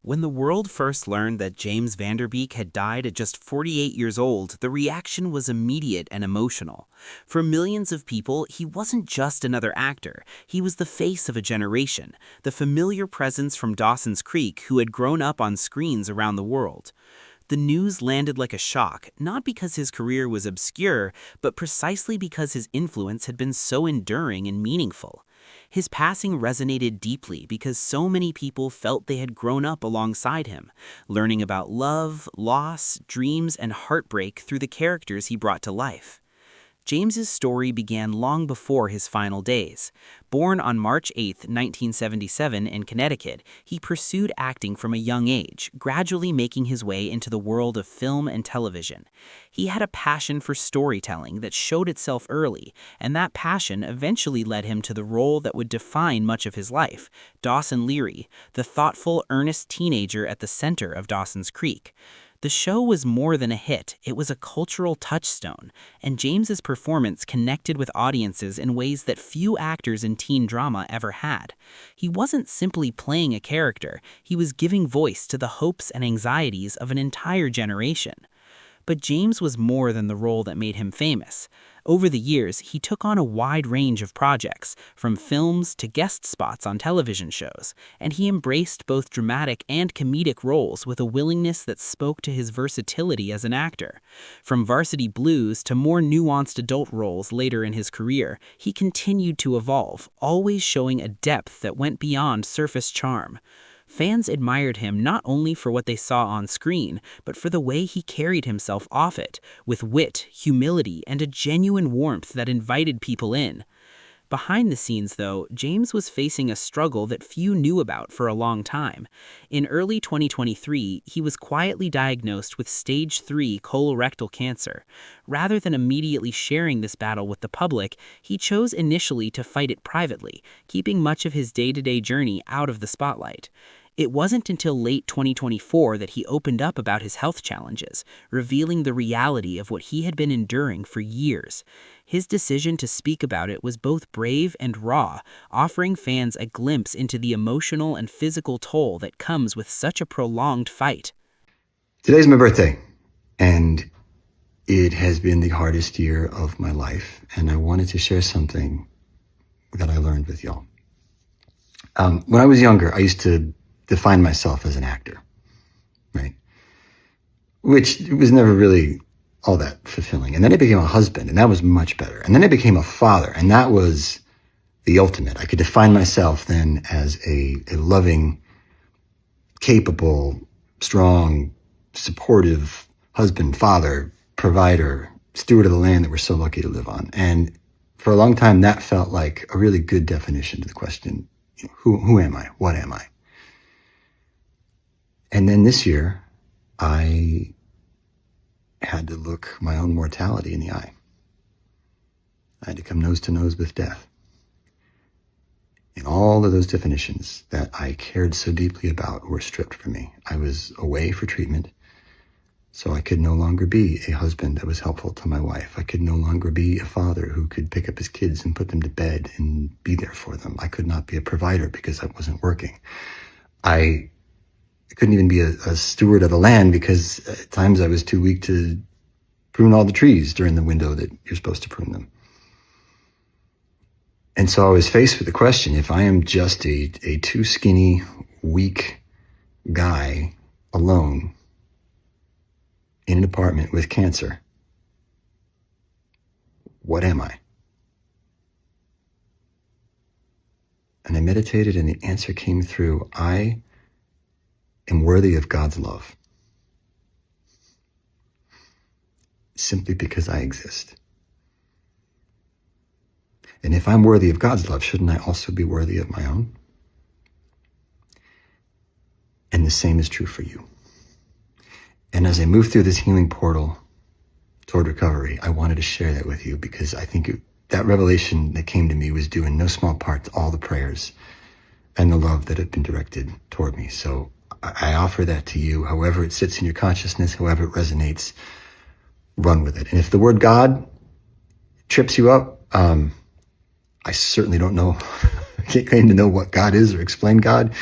When the world first learned that James Van Der Beek had died at just 48 years old, the reaction was immediate and emotional. For millions of people, he wasn't just another actor. He was the face of a generation, the familiar presence from Dawson's Creek who had grown up on screens around the world. The news landed like a shock, not because his career was obscure, but precisely because his influence had been so enduring and meaningful. His passing resonated deeply because so many people felt they had grown up alongside him, learning about love, loss, dreams, and heartbreak through the characters he brought to life. James's story began long before his final days. Born on March 8, 1977 in Connecticut, he pursued acting from a young age, gradually making his way into the world of film and television. He had a passion for storytelling that showed itself early, and that passion eventually led him to the role that would define much of his life, Dawson Leary, the thoughtful, earnest teenager at the center of Dawson's Creek. The show was more than a hit, it was a cultural touchstone, and James's performance connected with audiences in ways that few actors in teen drama ever had. He wasn't simply playing a character, he was giving voice to the hopes and anxieties of an entire generation. But James was more than the role that made him famous. Over the years, he took on a wide range of projects, from films to guest spots on television shows, and he embraced both dramatic and comedic roles with a willingness that spoke to his versatility as an actor. From Varsity Blues to more nuanced adult roles later in his career, he continued to evolve, always showing a depth that went beyond surface charm. Fans admired him not only for what they saw on screen, but for the way he carried himself off it, with wit, humility, and a genuine warmth that invited people in. Behind the scenes, though, James was facing a struggle that few knew about for a long time. In early 2023, he was quietly diagnosed with stage 3 colorectal cancer. Rather than immediately sharing this battle with the public, he chose initially to fight it privately, keeping much of his day-to-day journey out of the spotlight. It wasn't until late 2024 that he opened up about his health challenges, revealing the reality of what he had been enduring for years. His decision to speak about it was both brave and raw, offering fans a glimpse into the emotional and physical toll that comes with such a prolonged fight. Today's my birthday, and it has been the hardest year of my life, and I wanted to share something that I learned with y'all. When I was younger, I used to define myself as an actor, right? Which was never really all that fulfilling. And then I became a husband, and that was much better. And then I became a father, and that was the ultimate. I could define myself then as a loving, capable, strong, supportive husband, father, provider, steward of the land that we're so lucky to live on. And for a long time, that felt like a really good definition to the question, who am I? What am I? And then this year, I had to look my own mortality in the eye. I had to come nose to nose with death. And all of those definitions that I cared so deeply about were stripped from me. I was away for treatment, so I could no longer be a husband that was helpful to my wife. I could no longer be a father who could pick up his kids and put them to bed and be there for them. I could not be a provider because I wasn't working. I couldn't even be a steward of the land because at times I was too weak to prune all the trees during the window that you're supposed to prune them. And so I was faced with the question, if I am just a too skinny, weak guy alone in an apartment with cancer, what am I? And I meditated, and the answer came through, I am worthy of God's love. Simply because I exist. And if I'm worthy of God's love, shouldn't I also be worthy of my own? And the same is true for you. And as I move through this healing portal toward recovery, I wanted to share that with you because I think that revelation that came to me was due in no small part to all the prayers and the love that have been directed toward me. So I offer that to you, however it sits in your consciousness, however it resonates, run with it. And if the word God trips you up, I certainly don't know, I can't claim to know what God is or explain God.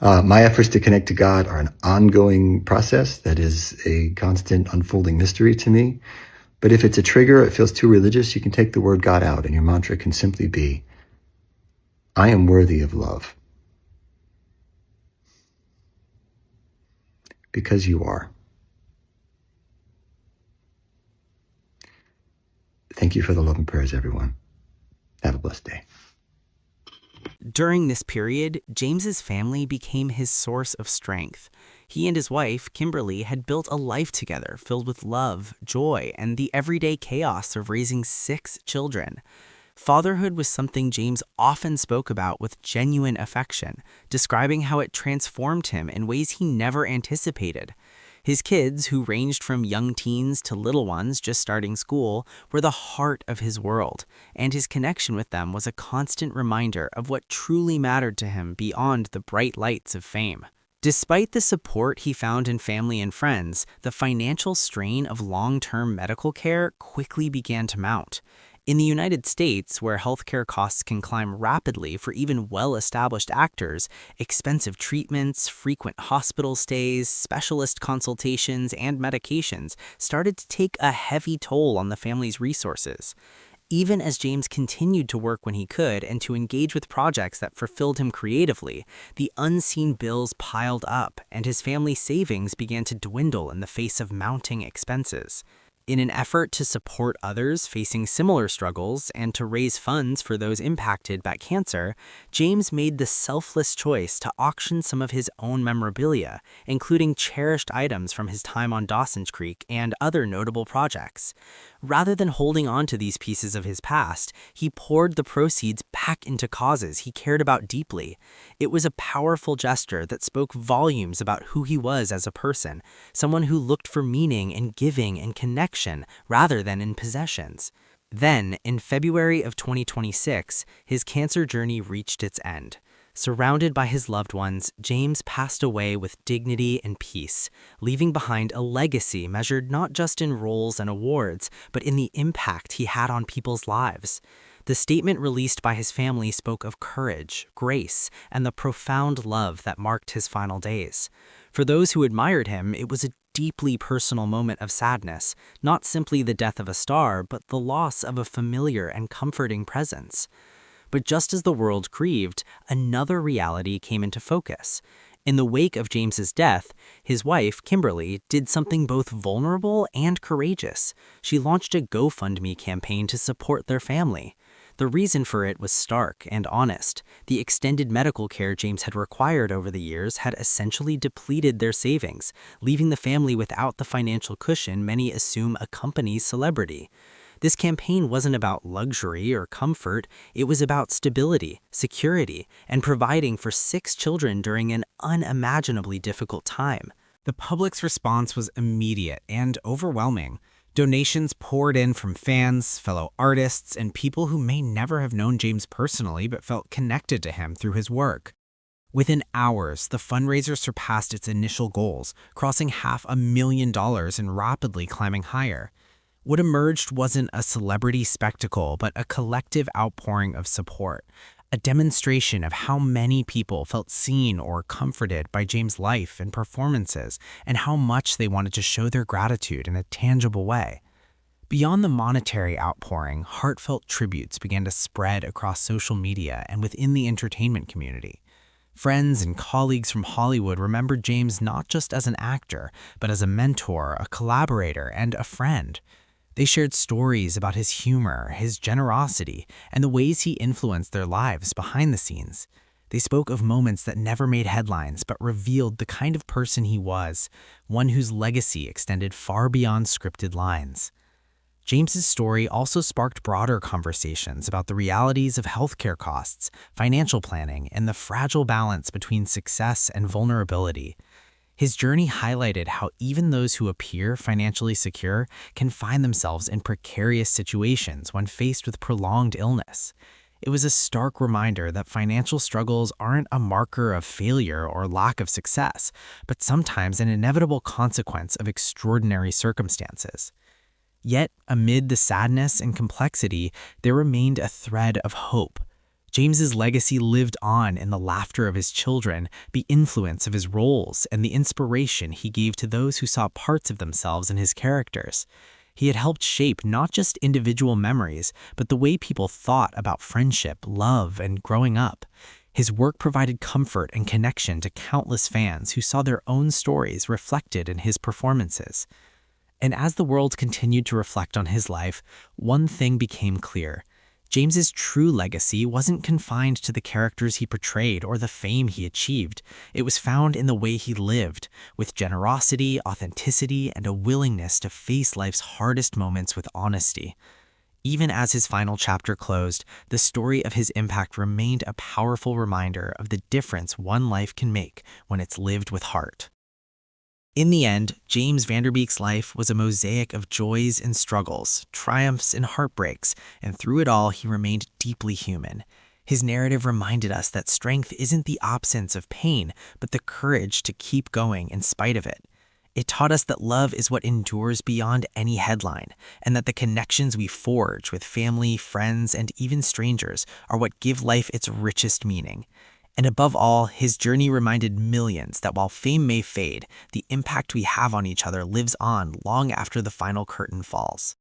My efforts to connect to God are an ongoing process that is a constant unfolding mystery to me. But if it's a trigger, it feels too religious, you can take the word God out and your mantra can simply be, I am worthy of love. Because you are. Thank you for the love and prayers, everyone. Have a blessed day. During this period, James's family became his source of strength. He and his wife, Kimberly, had built a life together filled with love, joy, and the everyday chaos of raising 6 children. Fatherhood was something James often spoke about with genuine affection, describing how it transformed him in ways he never anticipated. His kids, who ranged from young teens to little ones just starting school, were the heart of his world, and his connection with them was a constant reminder of what truly mattered to him beyond the bright lights of fame. Despite the support he found in family and friends, the financial strain of long-term medical care quickly began to mount. In the United States, where healthcare costs can climb rapidly for even well-established actors, expensive treatments, frequent hospital stays, specialist consultations, and medications started to take a heavy toll on the family's resources. Even as James continued to work when he could and to engage with projects that fulfilled him creatively, the unseen bills piled up and his family savings began to dwindle in the face of mounting expenses. In an effort to support others facing similar struggles and to raise funds for those impacted by cancer, James made the selfless choice to auction some of his own memorabilia, including cherished items from his time on Dawson Creek and other notable projects. Rather than holding on to these pieces of his past, he poured the proceeds back into causes he cared about deeply. It was a powerful gesture that spoke volumes about who he was as a person, someone who looked for meaning in giving and connection rather than in possessions. Then, in February of 2026, his cancer journey reached its end. Surrounded by his loved ones, James passed away with dignity and peace, leaving behind a legacy measured not just in roles and awards, but in the impact he had on people's lives. The statement released by his family spoke of courage, grace, and the profound love that marked his final days. For those who admired him, it was a deeply personal moment of sadness, not simply the death of a star, but the loss of a familiar and comforting presence. But just as the world grieved, another reality came into focus. In the wake of James's death, his wife, Kimberly, did something both vulnerable and courageous. She launched a GoFundMe campaign to support their family. The reason for it was stark and honest. The extended medical care James had required over the years had essentially depleted their savings, leaving the family without the financial cushion many assume accompanies celebrity. This campaign wasn't about luxury or comfort, it was about stability, security, and providing for 6 children during an unimaginably difficult time. The public's response was immediate and overwhelming. Donations poured in from fans, fellow artists, and people who may never have known James personally but felt connected to him through his work. Within hours, the fundraiser surpassed its initial goals, crossing $500,000 and rapidly climbing higher. What emerged wasn't a celebrity spectacle, but a collective outpouring of support, a demonstration of how many people felt seen or comforted by James' life and performances, and how much they wanted to show their gratitude in a tangible way. Beyond the monetary outpouring, heartfelt tributes began to spread across social media and within the entertainment community. Friends and colleagues from Hollywood remembered James not just as an actor, but as a mentor, a collaborator, and a friend. They shared stories about his humor, his generosity, and the ways he influenced their lives behind the scenes. They spoke of moments that never made headlines but revealed the kind of person he was, one whose legacy extended far beyond scripted lines. James's story also sparked broader conversations about the realities of healthcare costs, financial planning, and the fragile balance between success and vulnerability. His journey highlighted how even those who appear financially secure can find themselves in precarious situations when faced with prolonged illness. It was a stark reminder that financial struggles aren't a marker of failure or lack of success, but sometimes an inevitable consequence of extraordinary circumstances. Yet, amid the sadness and complexity, there remained a thread of hope. James's legacy lived on in the laughter of his children, the influence of his roles, and the inspiration he gave to those who saw parts of themselves in his characters. He had helped shape not just individual memories, but the way people thought about friendship, love, and growing up. His work provided comfort and connection to countless fans who saw their own stories reflected in his performances. And as the world continued to reflect on his life, one thing became clear. James's true legacy wasn't confined to the characters he portrayed or the fame he achieved. It was found in the way he lived, with generosity, authenticity, and a willingness to face life's hardest moments with honesty. Even as his final chapter closed, the story of his impact remained a powerful reminder of the difference one life can make when it's lived with heart. In the end, James Van Der Beek's life was a mosaic of joys and struggles, triumphs and heartbreaks, and through it all he remained deeply human. His narrative reminded us that strength isn't the absence of pain, but the courage to keep going in spite of it. It taught us that love is what endures beyond any headline, and that the connections we forge with family, friends, and even strangers are what give life its richest meaning. And above all, his journey reminded millions that while fame may fade, the impact we have on each other lives on long after the final curtain falls.